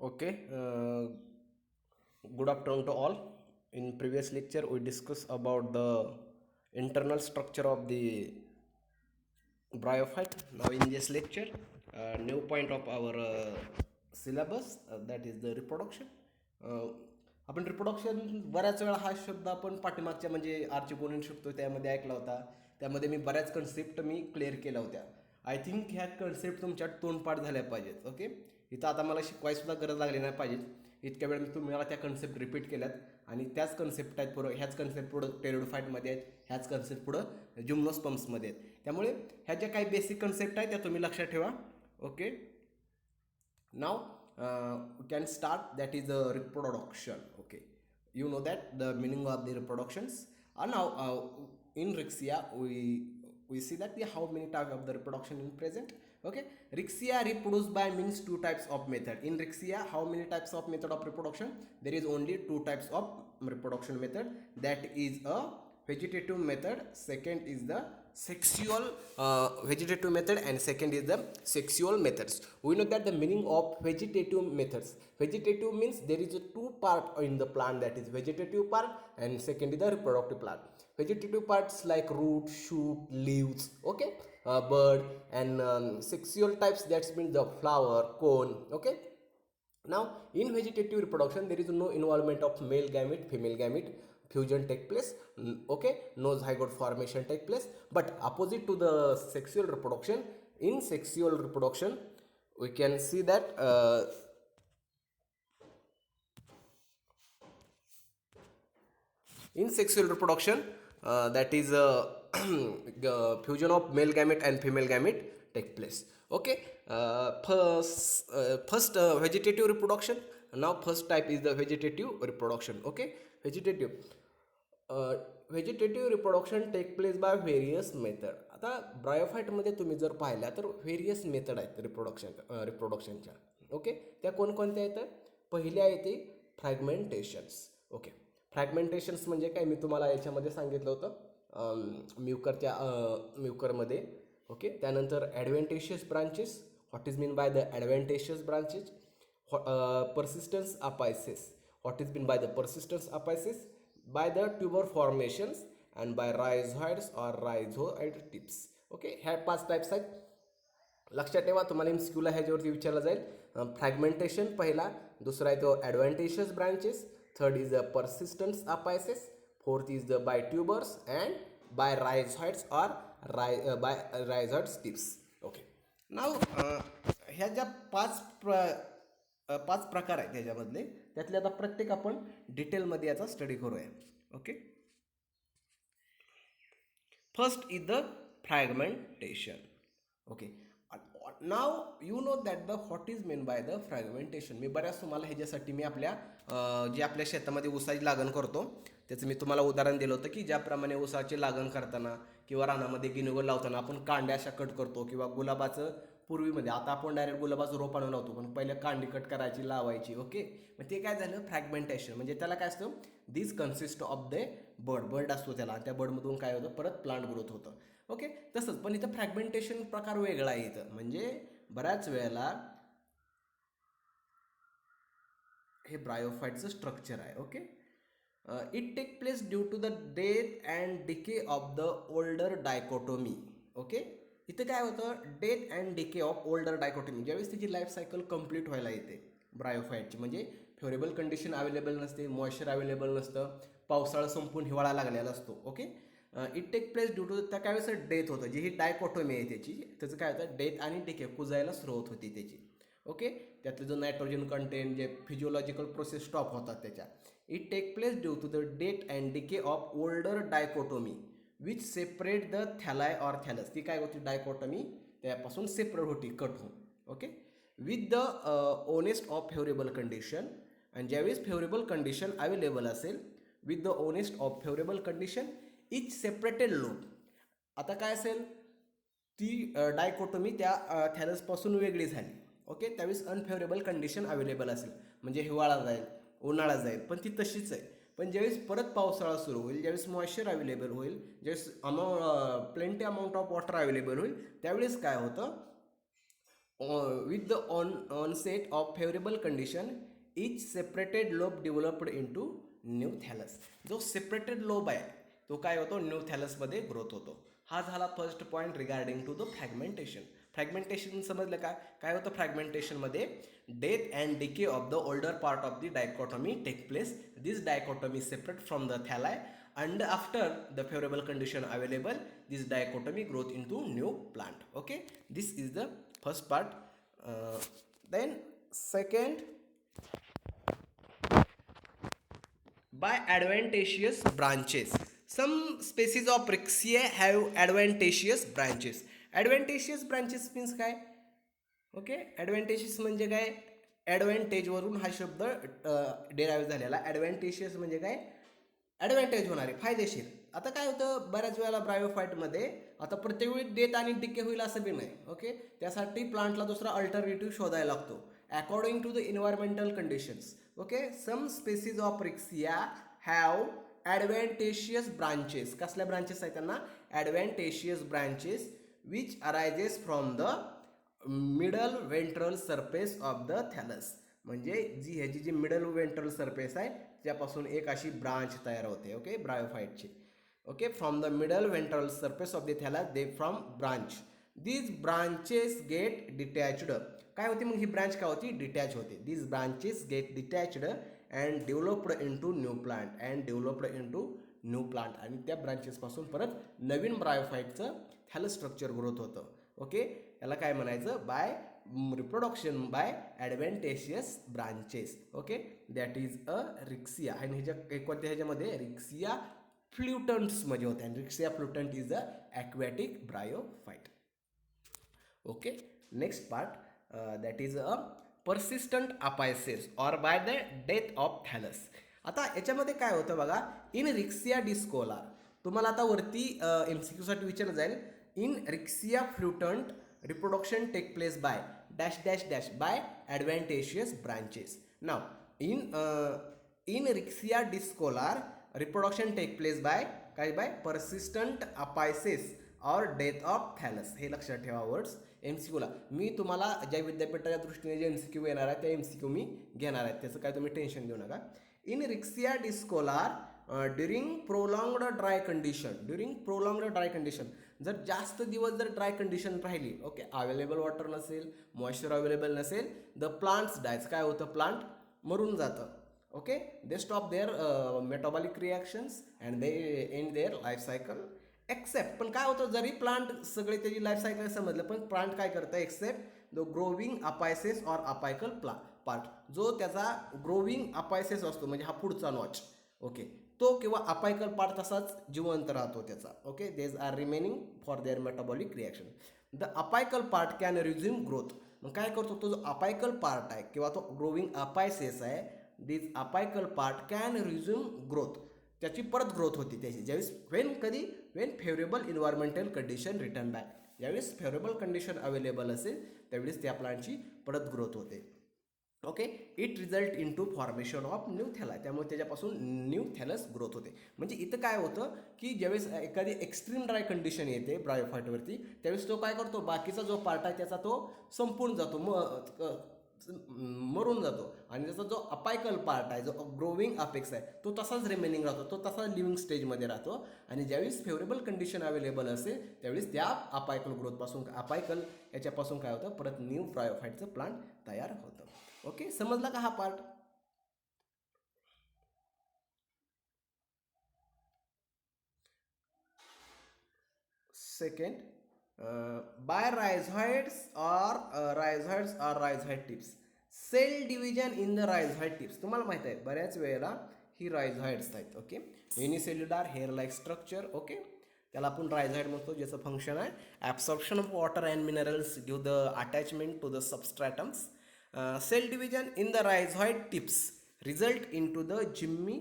Okay, good afternoon to all. In previous lecture, we discussed about the internal structure of the bryophyte. Now, in this lecture, new point of our syllabus that is the reproduction. Uh, आपण reproduction बऱ्याच वेळा हा शब्द आपण पाठीमागच्या म्हणजे आरची बोलून शिकतो त्यामध्ये ऐकला होता. त्यामध्ये मी बऱ्याच कन्सेप्ट मी क्लिअर केल्या होत्या. आय थिंक ह्या कन्सेप्ट तुमच्या तोंडपाठ झाल्या पाहिजेत. ओके, इथं आता मला शिकवायसुद्धा गरज लागली नाही पाहिजे. इतक्या वेळ मी तुम्हाला त्या कन्सेप्ट रिपीट केल्यात आणि त्याच कन्सेप्ट आहेत पुढं, ह्याच कन्सेप्ट पुढं टेरोडोफाईटमध्ये आहेत, ह्याच कन्सेप्ट पुढं जिम्नोस्पम्समध्ये आहेत. त्यामुळे ह्या ज्या काही बेसिक कन्सेप्ट आहेत त्या तुम्ही लक्षात ठेवा. Okay, now we can start, that is the reproduction. Okay, you know that the meaning of the reproductions. Now in Rixia we see that the how many types of the reproduction in present. Okay, Rixia reproduce by means two types of method. In Rixia, how many types of method of reproduction? There is only two types of reproduction method. That is a vegetative method, second is the sexual vegetative method, and second is the sexual methods. We know that the meaning of vegetative methods, vegetative means there is a two part in the plant, that is vegetative part, and second is the reproductive part. Vegetative parts like root, shoot, leaves, okay, bird, and sexual types, that means the flower, cone. Okay, now in vegetative reproduction there is no involvement of male gamete, female gamete, fusion take place. Okay, no zygote formation take place. But opposite to the sexual reproduction, in sexual reproduction we can see that in sexual reproduction, that is fusion of male gamete and female gamete take place. Okay, first vegetative reproduction. Now first type is the vegetative reproduction. Okay, vegetative vegetative reproduction take place by various method. आता ब्रायोफाईटमध्ये तुम्ही जर पाहिल्या तर various method आहेत रिप्रोडक्शनच्या. Okay, त्या कोणकोणत्या आहेत? पहिल्या येते फ्रॅगमेंटेशन्स. ओके, फ्रॅगमेंटेशन्स म्हणजे काय मी तुम्हाला याच्यामध्ये सांगितलं होतं म्युकरमध्ये. ओके, त्यानंतर adventitious branches. What is mean by the adventitious branches? persistence apices. What is meant by the persistence apices? By the tuber formations and by rhizoids or rhizoid tips. Okay, ह्या 5 types आहेत. लक्षात ठेवा, तुम्हाला एमसीक्यूला ह्याच्यावरती विचारलं जाईल. Fragmentation पहिला, दुसरा आहे तो adventitious branches, third is the persistence apices, fourth is the by tubers and by rhizoids or by rhizoids tips. Okay, now ह्या ज्या 5 प्रकार आहेत त्याच्यामधले, त्यातले आता प्रत्येक आपण डिटेलमध्ये याचा स्टडी करूया. Okay, first is the fragmentation. Okay, now you know that the what is mean by the fragmentation. मी बऱ्याच तुम्हाला ह्याच्यासाठी मी जे आपल्या शेतामध्ये ऊसाची लागण करतो त्याचं मी तुम्हाला उदाहरण दिलं होतं की ज्याप्रमाणे ऊसाची लागण करताना किंवा रानामध्ये गिनीवर लावताना आपण कांड्या अशा कट करतो, किंवा गुलाबाचं पूर्वीमध्ये, आता आपण डायरेक्ट गुलाबाचं रोप आणून लावतो, पण पहिले कांडी कट करायची, लावायची. ओके, मग ते काय झालं? फ्रॅगमेंटेशन. म्हणजे त्याला काय असतं? दिस कन्सिस्ट ऑफ द बर्ड असतो त्याला, त्या बर्डमधून काय होतं? परत प्लांट ग्रोथ होतं. ओके, तसंच पण इथं फ्रॅगमेंटेशन प्रकार वेगळा आहे इथं. म्हणजे बऱ्याच वेळेला हे ब्रायोफाईटचं स्ट्रक्चर आहे. Okay, it take place due to the death and decay of the older dichotomy. Okay, इथं काय होतं? Death and decay of older dichotomy. ज्यावेळेस त्याची लाईफ सायकल कंप्लीट व्हायला येते ब्रायोफाईटची, म्हणजे फेवरेबल कंडिशन अवेलेबल नसते, मॉइश्चर अवेलेबल नसतं, पावसाळा संपून हिवाळा लागलेला असतो. Okay, it take place due to त्या काय वेळेस डेथ होतं, जी ही डायकोटोमी आहे त्याची, त्याचं काय होतं? डेथ आणि डिके कुजायला सुरुवात होती त्याची. ओके, त्यातलं जो नायट्रोजन कंटेंट, जे फिजिओलॉजिकल प्रोसेस स्टॉप होतात त्याच्या. It take place due to the death and decay of older dichotomy which separate the thalli or thallus. ती काय होती? डायकोटोमी त्यापासून सेपरेट होती, कट होऊन. Okay, with the onset of favourable condition. आणि ज्यावेळेस फेवरेबल कंडिशन अवेलेबल असेल, with the onset of favourable condition each separated lobe. आता काय असेल? ती डायकोटोमी त्या थॅलसपासून वेगळी झाली. ओके, त्यावेळेस अनफेवरेबल कंडिशन अवेलेबल असेल, म्हणजे हिवाळा जाईल, उन्हाळा जाईल, पण ती तशीच आहे. पण ज्यावेळेस परत पावसाळा सुरू होईल, ज्यावेळेस मॉइश्चर अवेलेबल होईल, ज्यावेळेस plenty amount of water available होईल, त्यावेळेस काय होतं? with the onset of favorable condition, each separated lobe developed into new thallus. जो सेपरेटेड लोब आहे तो काय होतो, न्यू थॅलसमध्ये ग्रोथ होतो. हा झाला first point regarding to the fragmentation. Fragmentation समजलं का, काय होतं फ्रॅगमेंटेशनमध्ये, death and decay of the older part of the dichotomy take place. This dichotomy separate from the thalli and after the favorable condition available, this dichotomy growth into new plant. Okay, this is the first part. Then second, by adventitious branches. Some species of Rixia have adventitious branches. Adventitious branches means काय, okay. Advantages म्हणजे काय, ॲडव्हान्टेजवरून हा शब्द डेराईव्ह झालेला. ॲडव्हान्टेशियस म्हणजे काय, advantage होणारे, फायदेशीर. आता काय होतं बऱ्याच वेळेला ब्रायोफाईटमध्ये, आता प्रत्येक वेळी डेथ आणि डिके होईल असं बी नाही. ओके, त्यासाठी प्लांटला दुसरा अल्टरनेटिव्ह शोधायला लागतो according to the environmental conditions. Okay, some species of Riccia have adventitious branches. कसल्या ब्रांचेस आहेत त्यांना, adventitious branches which arises from the middle ventral surface of the thallus. म्हणजे ह्याची जी मिडल वेंट्रल सरफेस आहे त्यापासून एक अशी ब्रांच तयार होते. ओके, ब्रायोफाईटची. Okay, from the middle ventral surface of the thallus they form branch. These branches get detached. काय होते मग ही ब्रांच काय होती, डिटॅच होते. These branches get detached and developed into new plant, आणि त्या ब्रांचेसपासून परत नवीन ब्रायोफाईटचं थॅलस स्ट्रक्चर ग्रोथ होतं. ओके, याला काय म्हणायचं, by reproduction by adventitious branches. Okay, that is a Riccia. आणि कोणत्या ह्याच्यामध्ये, रिक्सिया फ्ल्युटंट्समध्ये होते. आणि Riccia fluitans is a aquatic bryophyte. Okay, next part, that is a persistent apices or by the death of thallus. आता याच्यामध्ये काय होतं बघा, इन रिक्सिया डिस्कोलार, तुम्हाला आता वरती MCQ साठी विचारलं जाईल, in Riccia fluitans reproduction take place by dash dash dash by adventitious branches. Now in Rixia discolar reproduction take place by काय, by persistent apices or death of thallus. हे लक्षात ठेवा वर्ड्स MCQ ला. मी तुम्हाला ज्या विद्यापीठाच्या दृष्टीने जे MCQ येणार आहे त्या MCQ मी घेणार आहे, त्याचं काय तुम्ही टेन्शन घेऊ नका. In Riccia discolor during prolonged dry condition, जर जास्त दिवस जर ड्राय कंडिशन राहिली, ओके, अवेलेबल वॉटर नसेल, मॉइश्चर अवेलेबल नसेल, द प्लांट्स डायज, काय होतं, प्लांट मरून जातं. Okay, they stop their metabolic reactions and they end their life cycle. Except, पण काय होतं, जरी प्लांट सगळे त्याची लाईफ सायकल समजलं, पण प्लांट काय करतं, except the growing apices or apical part. जो त्याचा ग्रोविंग अपायसेस असतो, म्हणजे हा पुढचा नॉच, ओके, तो किंवा अपायकल पार्ट तसाच जिवंत राहतो त्याचा. Okay, these are remaining for their metabolic reaction. The apical part can resume growth. मग काय करतो, तो जो अपायकल पार्ट आहे किंवा तो ग्रोविंग अपायसेस आहे, this apical part can resume growth, त्याची परत ग्रोथ होती त्याची. ज्यावेळेस when favourable environmental condition return back, ज्यावेळेस फेवरेबल कंडिशन अवेलेबल असेल त्यावेळेस त्या प्लांटची परत ग्रोथ होते. Okay, it result in to formation of new thalli, त्यामुळे त्याच्यापासून न्यू थॅलस ग्रोथ होते. म्हणजे इथं काय होतं की ज्यावेळेस एखादी एक्स्ट्रीम ड्राय कंडिशन येते ब्रायोफाईटवरती, त्यावेळेस तो काय करतो, बाकीचा जो पार्ट आहे त्याचा तो संपून जातो, मरून जातो, आणि त्याचा जो अपायकल पार्ट आहे, जो ग्रोविंग अपेक्स आहे, तो तसाच रिमेनिंग राहतो, तो तसाच लिव्हिंग स्टेजमध्ये राहतो. आणि ज्यावेळेस फेवरेबल कंडिशन अवेलेबल असेल त्यावेळेस त्या अपायकल ग्रोथपासून, अपायकल याच्यापासून काय होतं, परत न्यू ब्रायोफाईटचं प्लांट तयार होतं. ओके, समजला का हा part. Second, by rhizoids or rhizoid tips. Cell division in the rhizoid tips. तुम्हाला माहिती आहे बऱ्याच वेळेला ही रायझॉइड्स आहेत. Okay, unicellular hair like structure. Okay, त्याला आपण रायझॉइड म्हणतो, ज्याचं फंक्शन आहे absorption of water and minerals due the attachment to the substratums. Cell division in the rhizoid tips result in to the gemmae.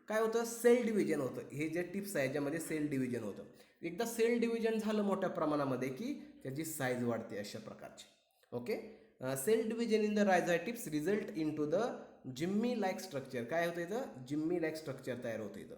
काय होतं, sale division होतं. हे जे टिप्स आहे ज्यामध्ये सेल डिव्हिजन होतं, एकदा सेल डिव्हिजन झालं मोठ्या प्रमाणामध्ये की त्याची साईज वाढते अशा प्रकारची. Okay, cell division in the rhizoid tips result in to the gemmae like structure. काय होतं इथं, जिम्मी लाईक स्ट्रक्चर तयार होतं इथं,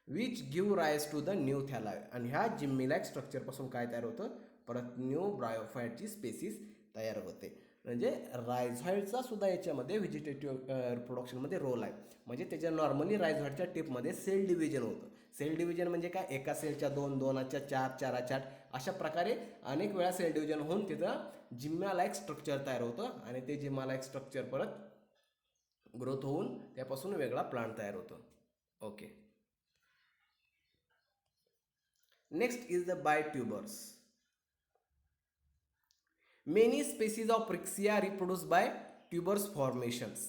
which give rise to the new thalli. आणि ह्या जिम्मी लाईक स्ट्रक्चरपासून काय तयार होतं, परत न्यू ब्रायोफाईटची स्पेसिस तयार होते. म्हणजे रायझॉइडचा सुद्धा याच्यामध्ये व्हेजिटेटिव्ह रिप्रोडक्शनमध्ये रोल आहे. म्हणजे त्याच्या नॉर्मली रायझॉइडच्या टिपमध्ये सेल डिव्हिजन होतं. सेल डिव्हिजन म्हणजे काय, एका सेलच्या 2, 2च्या 4, 4च्या 8 अशा प्रकारे अनेक वेळा सेल डिव्हिजन होऊन तिथं जिम्मा लाईक स्ट्रक्चर तयार होतं आणि ते जिम्मा लाईक स्ट्रक्चर परत ग्रोथ होऊन त्यापासून वेगळा प्लांट तयार होतो. Okay. Next is the by tubers. Many species of Riccia reproduce by tubers formations.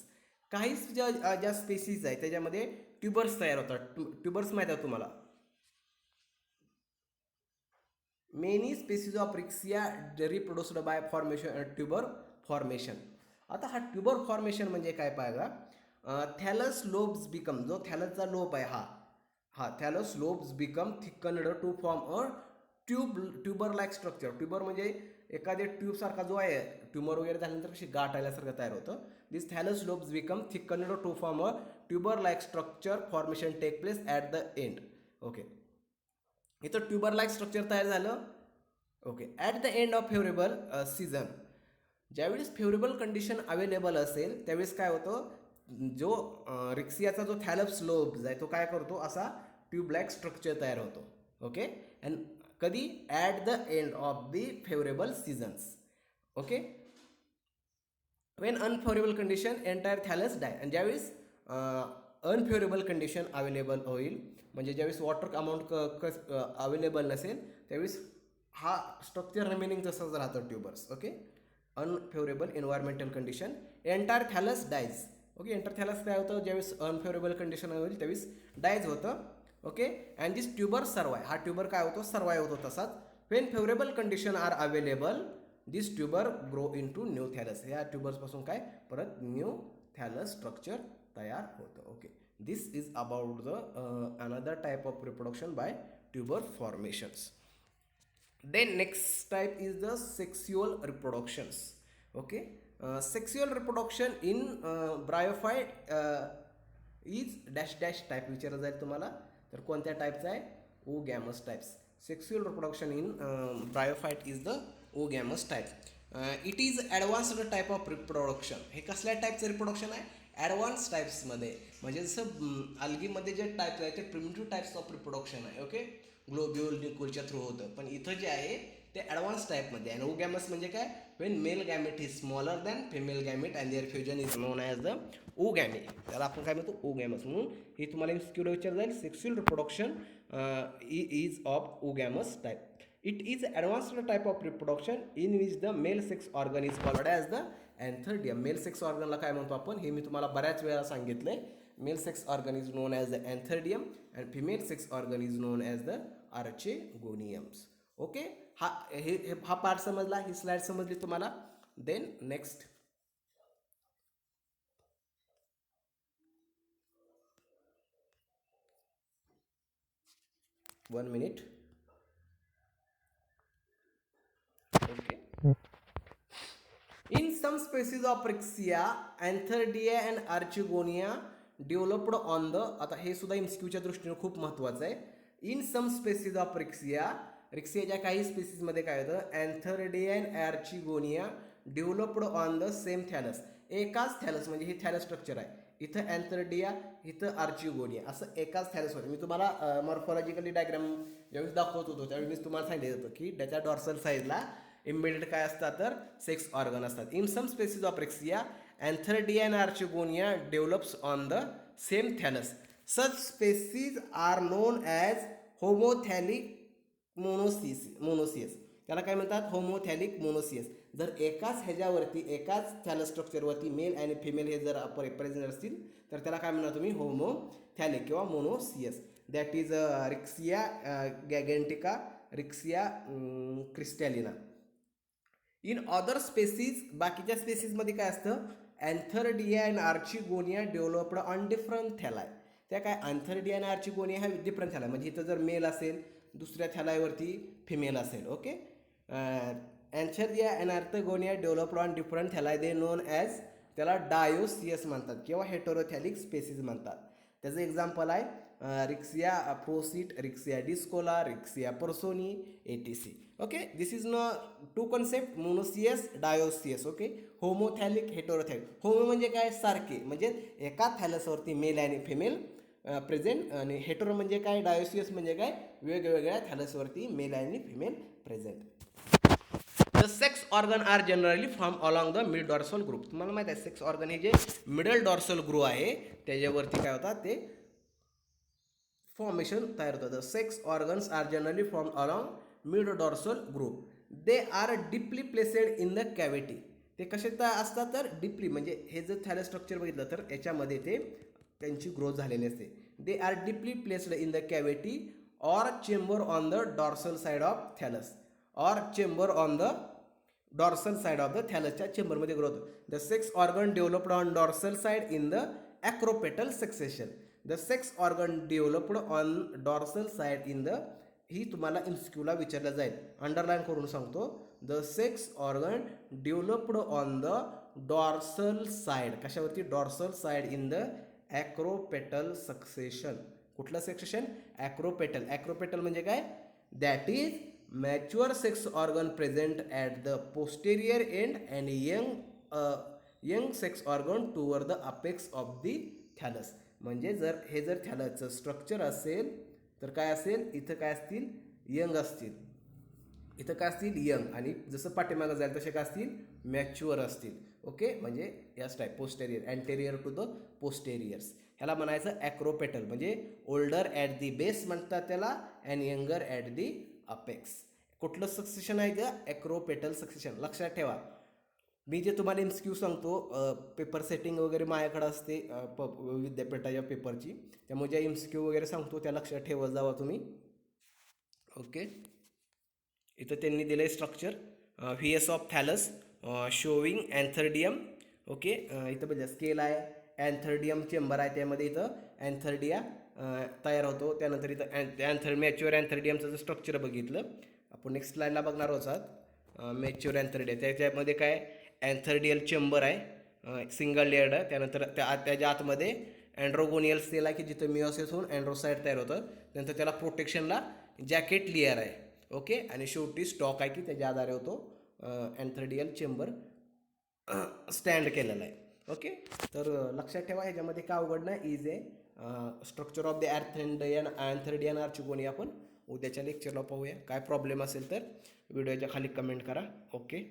काही ज्या स्पेसीज आहेत त्याच्यामध्ये ट्युबर्स तयार होतात. ट्युबर्स माहीत आहे तुम्हाला. Many species of Riccia reproduced bye formation tuber formation. आता हा ट्युबर फॉर्मेशन म्हणजे काय पाहिजे, थॅलस लोब्स बिकम, जो थॅलसचा लोब आहे हा thallus lobes become thickened to form a tuber like structure. Tuber म्हणजे एखाद्या ट्यूबसारखा जो आहे, ट्युमर वगैरे झाल्यानंतर कशी गाठ आल्यासारखं तयार होतं. This thallus lobes become thickened to form a tuber like structure. Formation take place at the end. Okay. इथं ट्युबर लाईक स्ट्रक्चर तयार झालं. Okay. At the end of favourable season, ज्यावेळेस फेवरेबल कंडिशन अवेलेबल असेल त्यावेळेस काय होतं, जो रिक्सियाचा जो थॅलस लोब्स आहे तो काय करतो, असा ट्यूब लाईक स्ट्रक्चर तयार होतो. ओके. अँड कधी, at the end of the favourable seasons. Okay. When unfavourable condition entire thallus die. आणि ज्यावेळेस अनफेवरेबल कंडिशन अवेलेबल होईल, म्हणजे ज्यावेळेस वॉटर अमाऊंट अवेलेबल नसेल त्यावेळेस हा स्ट्रक्चर रिमेनिंग तसंच राहतं tubers. Okay. Unfavourable environmental condition entire thallus dies. Okay. Entire thallus काय होतं, ज्यावेळेस अनफेवरेबल कंडिशन होईल त्यावेळेस डायज होतं. ओके. अँड दिस ट्युबर सर्वाय, हा ट्युबर काय होतो, सर्वाय होतो तसाच. When favourable condition are available this tuber grow into new thallus. या ट्युबर्सपासून काय परत न्यू थॅलस स्ट्रक्चर तयार होतं. Okay. This is about the another type of reproduction by tuber formations. Then next type is the sexual reproductions. Okay. Sexual reproduction in bryophyte is dash dash type विचारलं जाईल तुम्हाला. तर कोणत्या टाईपचा आहे, oogamous types. Sexual reproduction in bryophyte is the oogamous type. It is advanced type of reproduction. हे कसल्या टाईपचं रिप्रोडक्शन आहे, ॲडव्हान्स टाईप्समध्ये. म्हणजे जसं अल्गीमध्ये जे टाईप्स आहे ते प्रिमिटिव्ह टाईप्स ऑफ रिप्रोडक्शन आहे. ओके. ग्लोब्युल न्यूक्लियरच्या थ्रू होतं, पण इथं जे आहे ते ॲडव्हान्स टाईपमध्ये आहे. ओगॅमस म्हणजे काय, when male gamete is smaller than female gamete and their fusion is known as the oogamete. त्याला आपण काय म्हणतो, ओगॅमस. म्हणून हे तुम्हाला एमसीक्यूला विचारलं जाईल, sexual reproduction is of oogamous type. It is advanced type of reproduction in which the male sex organ is called as the antheridium. Male sex ऑर्गनला काय म्हणतो आपण, हे मी तुम्हाला बऱ्याच वेळा सांगितलं आहे. Male sex organ is known as the antheridium and female sex organ is known as the archegoniums. Okay. हा पार्ट समजला, ही स्लाइड समजली तुम्हाला. Then next, one minute. Okay. In some species of Rixia, Antheridia and Archegonia developed on the, आता हे सुद्धा एमसीक्यूच्या दृष्टीने खूप महत्त्वाचं आहे. इन सम स्पेसीज ऑफ रिक्सियाच्या काही स्पेसीजमध्ये काय होतं, antheridia and archegonia developed on the same thallus. एकाच थॅलस, म्हणजे हे थॅलस स्ट्रक्चर आहे. इथं अँथरिडिया, इथं आर्चिगोनिया, असं एकाच थॅलस होतं. मी तुम्हाला मॉर्फॉलॉजिकली डायग्राम ज्यावेळेस दाखवत होतो त्यावेळी मी तुम्हाला सांगितलं होतं की त्याच्या डॉर्सल साईडला इम्बेडेड काय असतात, तर सेक्स ऑर्गन असतात. In some species of Riccia, antheridia and archegonia develops on the same thallus. Such species are known as homothallic monoecious. त्याला काय म्हणतात, होमोथॅलिक मोनोसियस. जर एकाच ह्याच्यावरती, एकाच थॅलस स्ट्रक्चरवरती मेल आणि फिमेल हे जर प्रेझेंट असतील तर त्याला काय म्हणणार तुम्ही, होमोथॅलिक किंवा monoecious. That is Riccia gangetica, Riccia crystallina. In other species, बाकीच्या स्पेसीजमध्ये काय असतं, antheridia and archegonia developed on different thalli. त्या काय, अँथरडिया आणि आर्चिगोनिया हा डिफरंट थॅलाय, म्हणजे इथं जर मेल असेल दुसऱ्या थॅलायवरती फिमेल असेल. Okay. Antheridia and archegonia developed on different thalli, they known as, त्याला डायोसियस म्हणतात किंवा हेटेरोथॅलिक स्पेसीज म्हणतात. त्याचं एक्झाम्पल आहे रिक्सिया प्रोसिट, Riccia discolor, Riccia personii, etc. Okay, this is न two concept, monoecious dioecious. Okay, homothallic heterothallic. Homo म्हणजे काय, सारखे, म्हणजे एका थॅलसवरती मेल आणि फिमेल प्रेझेंट, आणि हेटेरो म्हणजे काय, डायोसियस म्हणजे काय, वेगवेगळ्या थॅलसवरती मेल आणि female present. The sex organ are generally form along the mid dorsal group. तुम्हाला माहिती आहे सेक्स ऑर्गन हे जे मिडल डॉर्सल ग्रुप आहे त्याच्यावरती काय होतात ते फॉर्मेशन तयार होतं. The sex organs are generally form along mid dorsal group. They are deeply placed in the cavity. ते कसे असतात तर डीपली, म्हणजे हे जर थॅलस स्ट्रक्चर बघितलं तर याच्यामध्ये ते त्यांची ग्रोथ झालेली असते. They are deeply placed in the cavity or chamber on the dorsal side of thallus, or chamber on the dorsal side of the थॅलसच्या चेंबरमध्ये growth. The sex organ developed on dorsal side in the acropetal succession. The sex organ developed on dorsal side in the, ही तुम्हाला इन्स्क्यूला विचारलं जाईल, underline करून सांगतो. The sex organ developed on the dorsal side, कशावरती, dorsal side in the acropetal succession. कुठलं succession, acropetal. Acropetal म्हणजे काय, that is mature sex organ present at the posterior end and young sex organ toward the apex of the thallus. म्हणजे जर हे जर थॅलसचं structure असेल तर काय असेल, इथं काय असतील, यंग असतील, इथं काय असतील, यंग, आणि जसं पाठीमागं जाईल तसे काय असतील, मॅच्युअर असतील. ओके, म्हणजे याच type, posterior, anterior to the posteriors. ह्याला म्हणायचं ॲक्रोपेटल, म्हणजे ओल्डर ॲट दी बेस म्हणतात त्याला, and younger at the apex. कुठलं सक्सेशन आहे का, ॲक्रोपेटल सक्सेशन. लक्षात ठेवा, मी जे तुम्हाला एमसीक्यू सांगतो, पेपर सेटिंग वगैरे माझ्याकडे असते विद्यापीठाच्या पेपरची, त्यामुळे ज्या एमसीक्यू वगैरे सांगतो त्या लक्षात ठेवत जावा तुम्ही. ओके, इथं त्यांनी दिलं आहे structure, V S of thallus showing antheridium. Okay, इथं म्हणजे स्केल आहे, अँथर्डियम चेंबर आहे, त्यामध्ये इथं अँथर्डिया तयार होतो. त्यानंतर इथं मॅच्युअर अँथर्डियमचं जर स्ट्रक्चर बघितलं आपण नेक्स्ट स्लाइडला बघणार आहोत. मॅच्युअर अँथर्डिया, त्याच्यामध्ये काय, अँथर्डियल चेंबर आहे, सिंगल लेअर्ड. त्यानंतर त्याच्या आतमध्ये अँड्रोगोनियल सेल आहे की जिथं मिओसिस होऊन अँड्रोसाइड तयार होतं. त्यानंतर त्याला प्रोटेक्शनला जॅकेट लेअर आहे. ओके, आणि शेवटी स्टॉक आहे की त्याच्या आधारे होतो अँथर्डियल चेंबर स्टँड केलेला आहे. ओके, तर लक्षात ठेवा, ह्याच्यामध्ये काय अवघड नाही, इज आहे. स्ट्रक्चर ऑफ द अँथर्डियन आर्चिगोनी आपण उद्याच्या लेक्चरला पाहूया. काय प्रॉब्लेम असेल तर व्हिडिओच्या खाली कमेंट करा. ओके.